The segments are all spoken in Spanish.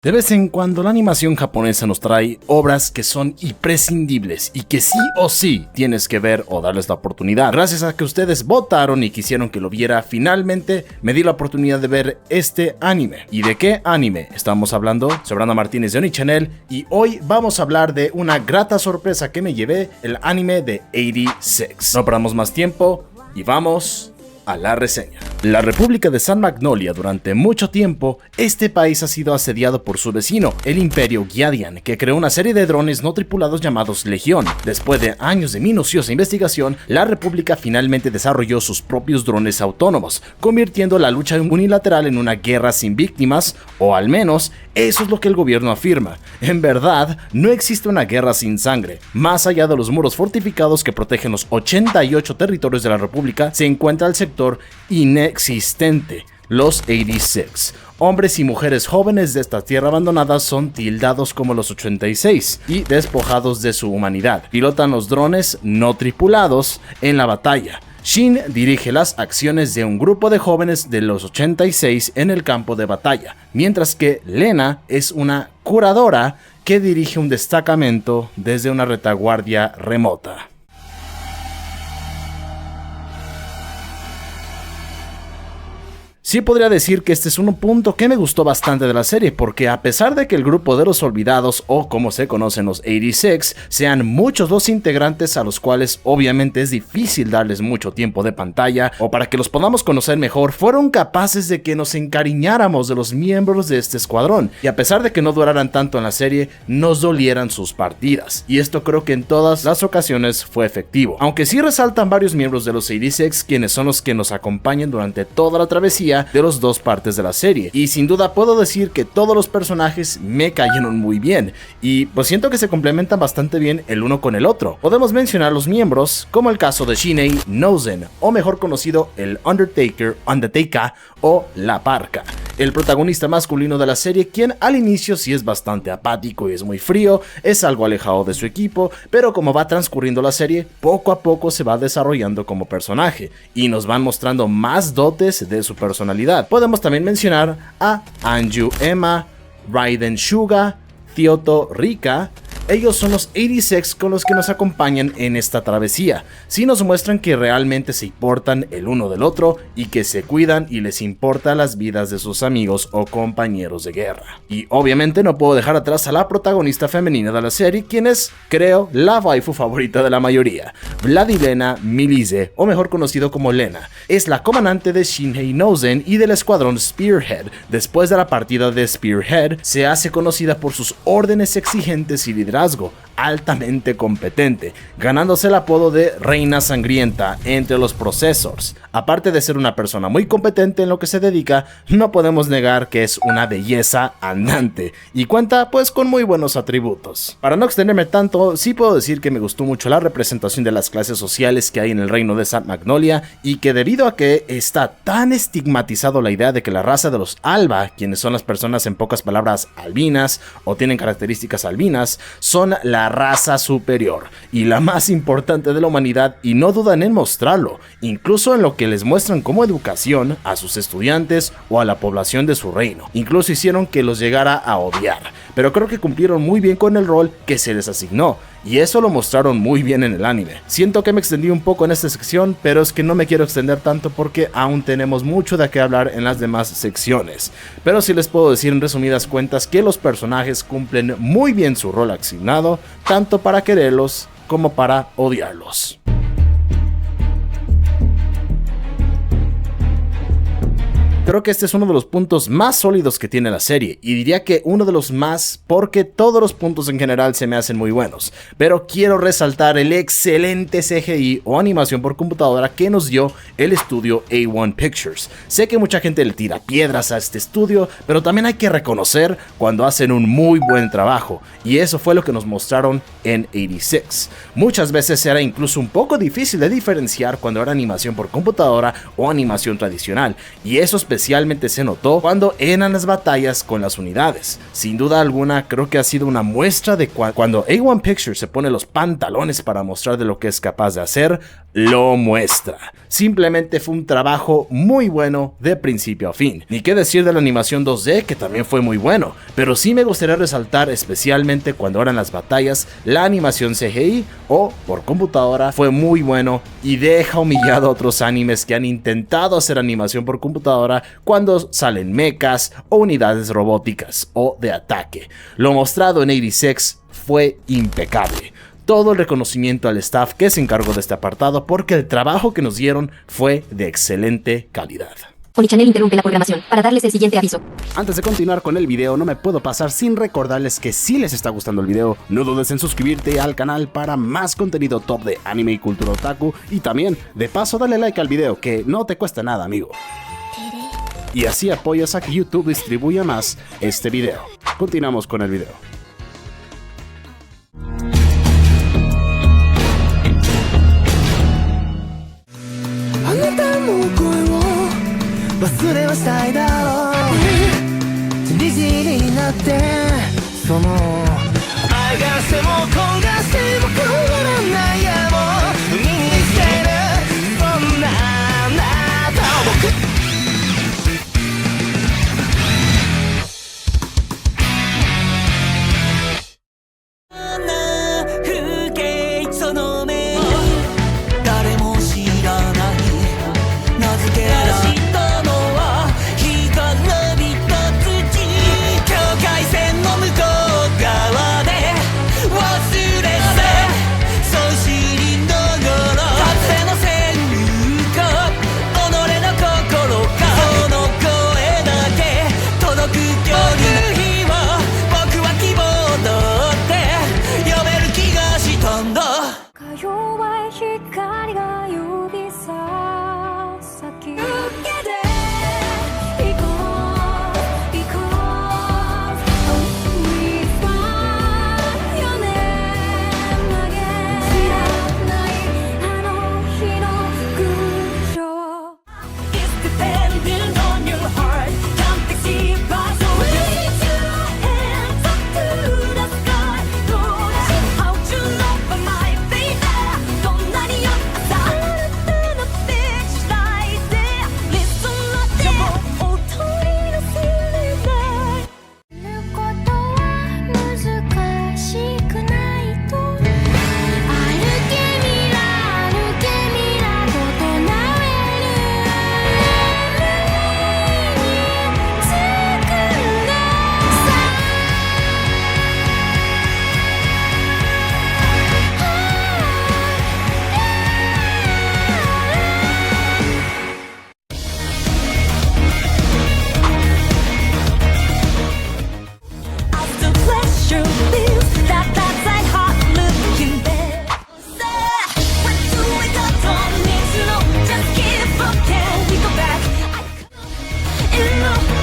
De vez en cuando la animación japonesa nos trae obras que son imprescindibles y que sí o sí tienes que ver o darles la oportunidad. Gracias a que ustedes votaron y quisieron que lo viera, finalmente me di la oportunidad de ver este anime. ¿Y de qué anime estamos hablando? Soy Brandon Martínez de OniChannel y hoy vamos a hablar de una grata sorpresa que me llevé, el anime de 86. No perdamos más tiempo y vamos a la reseña. La República de San Magnolia. Durante mucho tiempo, este país ha sido asediado por su vecino, el Imperio Giadian, que creó una serie de drones no tripulados llamados Legión. Después de años de minuciosa investigación, la República finalmente desarrolló sus propios drones autónomos, convirtiendo la lucha unilateral en una guerra sin víctimas, o al menos, eso es lo que el gobierno afirma. En verdad, no existe una guerra sin sangre. Más allá de los muros fortificados que protegen los 88 territorios de la República, se encuentra el sector inexistente, los 86. Hombres y mujeres jóvenes de esta tierra abandonada son tildados como los 86 y despojados de su humanidad. Pilotan los drones no tripulados en la batalla. Shin dirige las acciones de un grupo de jóvenes de los 86 en el campo de batalla, mientras que Lena es una curadora que dirige un destacamento desde una retaguardia remota. Sí podría decir que este es un punto que me gustó bastante de la serie, porque a pesar de que el grupo de los olvidados, o como se conocen los 86, sean muchos los integrantes a los cuales obviamente es difícil darles mucho tiempo de pantalla, o para que los podamos conocer mejor, fueron capaces de que nos encariñáramos de los miembros de este escuadrón, y a pesar de que no duraran tanto en la serie, nos dolieran sus partidas, y esto creo que en todas las ocasiones fue efectivo. Aunque sí resaltan varios miembros de los 86, quienes son los que nos acompañan durante toda la travesía de las dos partes de la serie, y sin duda puedo decir que todos los personajes me cayeron muy bien y pues siento que se complementan bastante bien el uno con el otro. Podemos mencionar los miembros como el caso de Shinei Nozen, o mejor conocido el Undertaker o La Parca, el protagonista masculino de la serie, quien al inicio sí es bastante apático y es muy frío, es algo alejado de su equipo, pero como va transcurriendo la serie, poco a poco se va desarrollando como personaje y nos van mostrando más dotes de su personalidad. Podemos también mencionar a Anju Emma, Raiden Suga, Kyoto Rika. Ellos son los 86 con los que nos acompañan en esta travesía. Sí nos muestran que realmente se importan el uno del otro y que se cuidan y les importa las vidas de sus amigos o compañeros de guerra. Y obviamente no puedo dejar atrás a la protagonista femenina de la serie, quien es, creo, la waifu favorita de la mayoría, Vladilena Milice, o mejor conocido como Lena. Es la comandante de Shinhei Nozen y del escuadrón Spearhead. Después de la partida de Spearhead, se hace conocida por sus órdenes exigentes y liderazgo altamente competente, ganándose el apodo de Reina Sangrienta entre los processors. Aparte de ser una persona muy competente en lo que se dedica, no podemos negar que es una belleza andante y cuenta pues con muy buenos atributos. Para no extenderme tanto, sí puedo decir que me gustó mucho la representación de las clases sociales que hay en el reino de San Magnolia, y que debido a que está tan estigmatizado la idea de que la raza de los Alba, quienes son las personas en pocas palabras albinas o tienen características albinas, son la raza superior y la más importante de la humanidad, y no dudan en mostrarlo, incluso en lo que les muestran como educación a sus estudiantes o a la población de su reino. Incluso hicieron que los llegara a odiar, pero creo que cumplieron muy bien con el rol que se les asignó, y eso lo mostraron muy bien en el anime. Siento que me extendí un poco en esta sección, pero es que no me quiero extender tanto porque aún tenemos mucho de qué hablar en las demás secciones. Pero sí les puedo decir en resumidas cuentas que los personajes cumplen muy bien su rol asignado, tanto para quererlos como para odiarlos. Creo que este es uno de los puntos más sólidos que tiene la serie, y diría que uno de los más, porque todos los puntos en general se me hacen muy buenos, pero quiero resaltar el excelente CGI o animación por computadora que nos dio el estudio A1 Pictures. Sé que mucha gente le tira piedras a este estudio, pero también hay que reconocer cuando hacen un muy buen trabajo, y eso fue lo que nos mostraron en 86. Muchas veces era incluso un poco difícil de diferenciar cuando era animación por computadora o animación tradicional, y eso especialmente especialmente se notó cuando eran las batallas con las unidades. Sin duda alguna, creo que ha sido una muestra de cuando A1 Pictures se pone los pantalones para mostrar de lo que es capaz de hacer, lo muestra. Simplemente fue un trabajo muy bueno de principio a fin. Ni qué decir de la animación 2D, que también fue muy bueno, pero sí me gustaría resaltar especialmente cuando eran las batallas, la animación CGI o por computadora fue muy bueno y deja humillado a otros animes que han intentado hacer animación por computadora cuando salen mechas o unidades robóticas o de ataque. Lo mostrado en 86 fue impecable. Todo el reconocimiento al staff que se encargó de este apartado porque el trabajo que nos dieron fue de excelente calidad. Onichannel interrumpe la programación para darles el siguiente aviso. Antes de continuar con el video, no me puedo pasar sin recordarles que si les está gustando el video, no dudes en suscribirte al canal para más contenido top de anime y cultura otaku, y también, de paso, dale like al video, que no te cuesta nada, amigo. Y así apoyas a que YouTube distribuya más este video. Continuamos con el video. 忘れはしたいだろうじりじりになってその愛がしても焦がしても変わらないやもう海に捨てるそんなあなたを僕風景その目誰も知らない名付けらしたのは干からびた土境界線の向こう側で忘れてそう知りながら風の旋風か己の心かその声だけ届く距離日は僕は希望だって読める気がしたんだ弱い光が指さ先受けていこう Because we find your name again 知らないあの日の空想 It's depending on your heart Can't take it by so raise your hands up to the sky How to love my baby どんなによ朝あなたのビーチライト Listen でも音に乗せれないることは難しくないと歩けみら整えるにつくんださAfter pleasure leaves that side heart looking back When do we go? Don't need to know Just give up, can we go back? Enough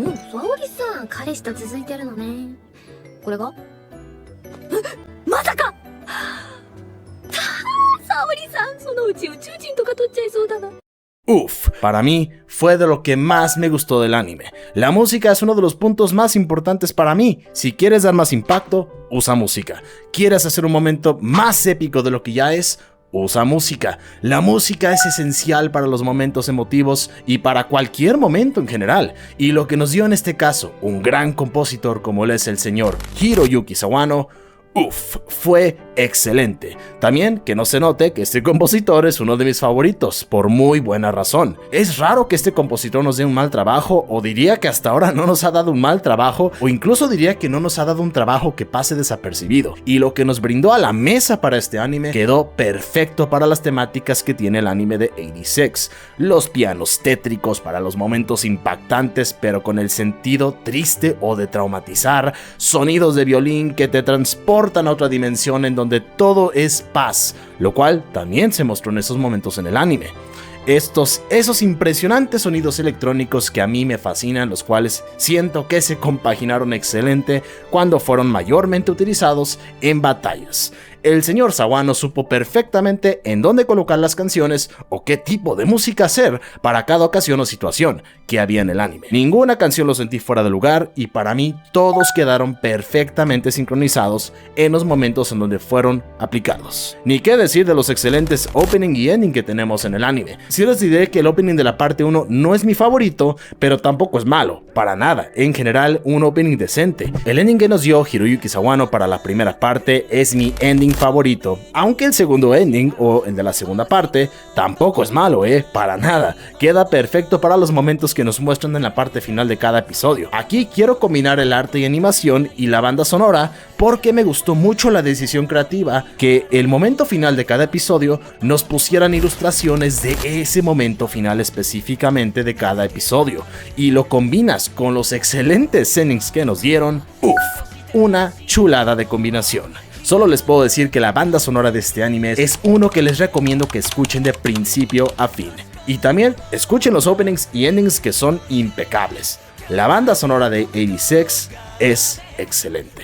沙織さん、彼氏と続いてるのね。これがまさか沙織さん、そのうち宇宙人とか取っちゃいそうだな。Uf, para mí fue de lo que más me gustó del anime. La música es uno de los puntos más importantes para mí. Si quieres dar más impacto, usa música. ¿Quieres hacer un momento más épico de lo que ya es? Usa música. La música es esencial para los momentos emotivos y para cualquier momento en general. Y lo que nos dio en este caso un gran compositor como él es el señor Hiroyuki Sawano, fue excelente. También que no se note que este compositor es uno de mis favoritos, por muy buena razón. Es raro que este compositor nos dé un mal trabajo, o diría que hasta ahora no nos ha dado un mal trabajo, o incluso diría que no nos ha dado un trabajo que pase desapercibido. Y lo que nos brindó a la mesa para este anime quedó perfecto para las temáticas que tiene el anime de 86. Los pianos tétricos para los momentos impactantes, pero con el sentido triste o de traumatizar, sonidos de violín que te transportan a otra dimensión en donde todo es paz, lo cual también se mostró en esos momentos en el anime. Esos impresionantes sonidos electrónicos que a mí me fascinan, los cuales siento que se compaginaron excelente cuando fueron mayormente utilizados en batallas. El señor Sawano supo perfectamente en dónde colocar las canciones o qué tipo de música hacer para cada ocasión o situación que había en el anime. Ninguna canción lo sentí fuera de lugar y para mí todos quedaron perfectamente sincronizados en los momentos en donde fueron aplicados. Ni qué decir de los excelentes opening y ending que tenemos en el anime. Sí les diré que el opening de la parte 1 no es mi favorito, pero tampoco es malo, para nada. En general, un opening decente. El ending que nos dio Hiroyuki Sawano para la primera parte es mi ending favorito, aunque el segundo ending o el de la segunda parte tampoco es malo, para nada. Queda perfecto para los momentos que nos muestran en la parte final de cada episodio. Aquí quiero combinar el arte y animación y la banda sonora porque me gustó mucho la decisión creativa que el momento final de cada episodio nos pusieran ilustraciones de ese momento final específicamente de cada episodio y lo combinas con los excelentes endings que nos dieron. Una chulada de combinación. Solo les puedo decir que la banda sonora de este anime es uno que les recomiendo que escuchen de principio a fin. Y también escuchen los openings y endings que son impecables. La banda sonora de 86 es excelente.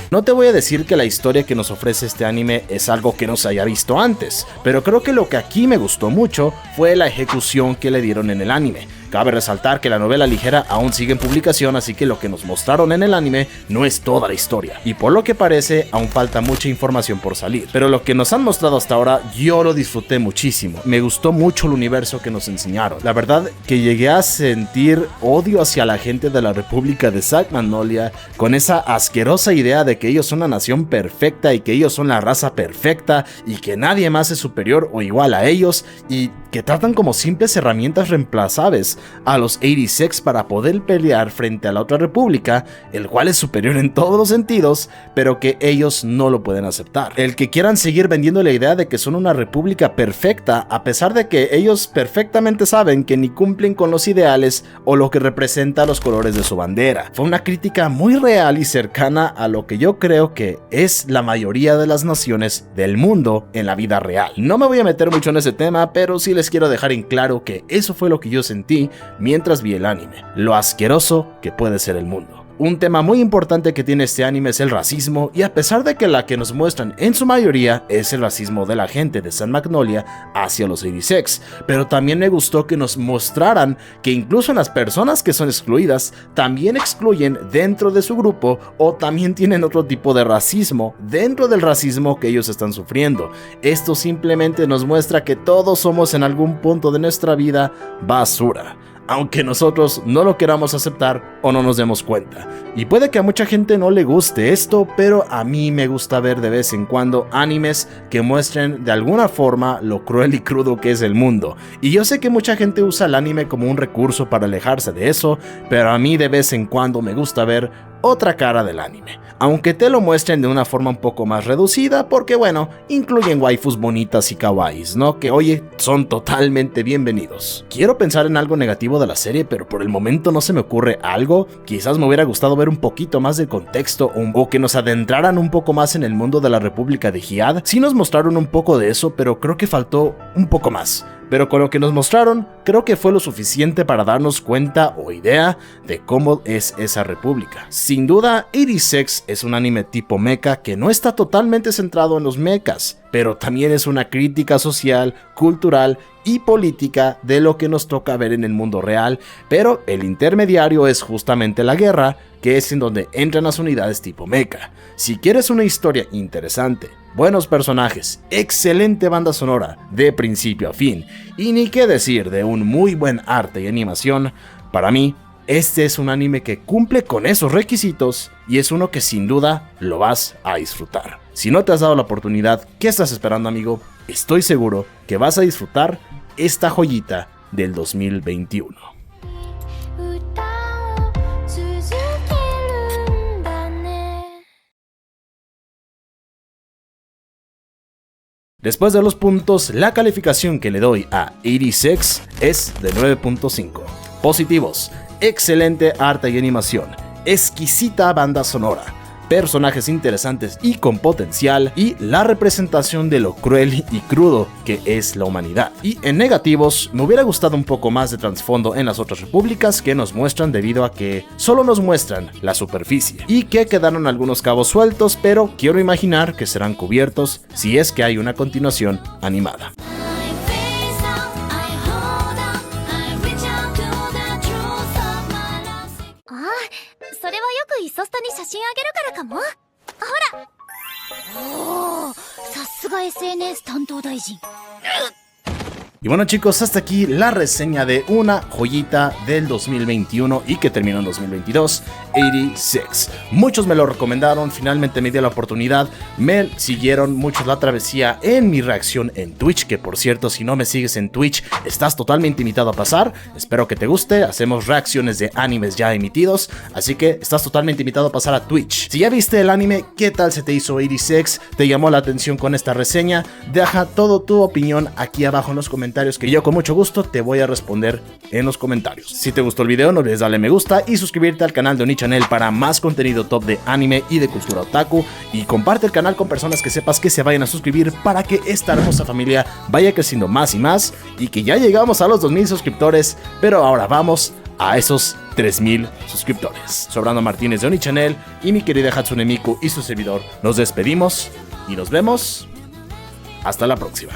No te voy a decir que la historia que nos ofrece este anime es algo que no se haya visto antes, pero creo que lo que aquí me gustó mucho fue la ejecución que le dieron en el anime. Cabe resaltar que la novela ligera aún sigue en publicación, así que lo que nos mostraron en el anime no es toda la historia, y por lo que parece aún falta mucha información por salir. Pero lo que nos han mostrado hasta ahora yo lo disfruté muchísimo, me gustó mucho el universo que nos enseñaron. La verdad que llegué a sentir odio hacia la gente de la República de Zack Magnolia con esa asquerosa idea de que ellos son la nación perfecta y que ellos son la raza perfecta y que nadie más es superior o igual a ellos y que tratan como simples herramientas reemplazables a los 86 para poder pelear frente a la otra república, el cual es superior en todos los sentidos, pero que ellos no lo pueden aceptar. El que quieran seguir vendiendo la idea de que son una república perfecta, a pesar de que ellos perfectamente saben que ni cumplen con los ideales o lo que representa los colores de su bandera. Fue una crítica muy real y cercana a lo que yo creo que es la mayoría de las naciones del mundo en la vida real. No me voy a meter mucho en ese tema, pero sí les quiero dejar en claro que eso fue lo que yo sentí mientras vi el anime, lo asqueroso que puede ser el mundo. Un tema muy importante que tiene este anime es el racismo, y a pesar de que la que nos muestran en su mayoría es el racismo de la gente de San Magnolia hacia los 86, pero también me gustó que nos mostraran que incluso las personas que son excluidas también excluyen dentro de su grupo o también tienen otro tipo de racismo dentro del racismo que ellos están sufriendo. Esto simplemente nos muestra que todos somos en algún punto de nuestra vida basura, aunque nosotros no lo queramos aceptar o no nos demos cuenta. Y puede que a mucha gente no le guste esto, pero a mí me gusta ver de vez en cuando animes que muestren de alguna forma lo cruel y crudo que es el mundo. Y yo sé que mucha gente usa el anime como un recurso para alejarse de eso, pero a mí de vez en cuando me gusta ver otra cara del anime, aunque te lo muestren de una forma un poco más reducida, porque bueno, incluyen waifus bonitas y kawaiis, ¿no? Que oye, son totalmente bienvenidos. Quiero pensar en algo negativo de la serie, pero por el momento no se me ocurre algo. Quizás me hubiera gustado ver un poquito más de contexto o que nos adentraran un poco más en el mundo de la República de Giad. Sí nos mostraron un poco de eso, pero creo que faltó un poco más. pero con lo que nos mostraron, creo que fue lo suficiente para darnos cuenta o idea de cómo es esa república. Sin duda, 86 es un anime tipo mecha que no está totalmente centrado en los mechas, pero también es una crítica social, cultural y política de lo que nos toca ver en el mundo real, pero el intermediario es justamente la guerra, que es en donde entran las unidades tipo mecha. Si quieres una historia interesante, buenos personajes, excelente banda sonora de principio a fin, y ni qué decir de un muy buen arte y animación, para mí, este es un anime que cumple con esos requisitos y es uno que sin duda lo vas a disfrutar. Si no te has dado la oportunidad, ¿qué estás esperando, amigo? Estoy seguro que vas a disfrutar esta joyita del 2021. Después de los puntos, la calificación que le doy a 86 es de 9.5. Positivos: excelente arte y animación, exquisita banda sonora, personajes interesantes y con potencial, y la representación de lo cruel y crudo que es la humanidad. Y en negativos, me hubiera gustado un poco más de trasfondo en las otras repúblicas que nos muestran, debido a que solo nos muestran la superficie y que quedaron algunos cabos sueltos, pero quiero imaginar que serán cubiertos si es que hay una continuación animada. Y bueno, chicos, hasta aquí la reseña de una joyita del 2021 y que terminó en 2022, 86. Muchos me lo recomendaron, finalmente me di la oportunidad, me siguieron muchos la travesía en mi reacción en Twitch, que por cierto, si no me sigues en Twitch, estás totalmente invitado a pasar. Espero que te guste, hacemos reacciones de animes ya emitidos, así que estás totalmente invitado a pasar a Twitch. Si ya viste el anime, ¿qué tal se te hizo 86? ¿Te llamó la atención con esta reseña? Deja toda tu opinión aquí abajo en los comentarios, que yo con mucho gusto te voy a responder en los comentarios. Si te gustó el video, no olvides darle me gusta y suscribirte al canal de OniChannel para más contenido top de anime y de cultura otaku, y comparte el canal con personas que sepas que se vayan a suscribir para que esta hermosa familia vaya creciendo más y más, y que ya llegamos a los 2000 suscriptores, pero ahora vamos a esos 3000 suscriptores. Sobrando Martínez de OniChannel y mi querida Hatsune Miku y su servidor, nos despedimos y nos vemos hasta la próxima.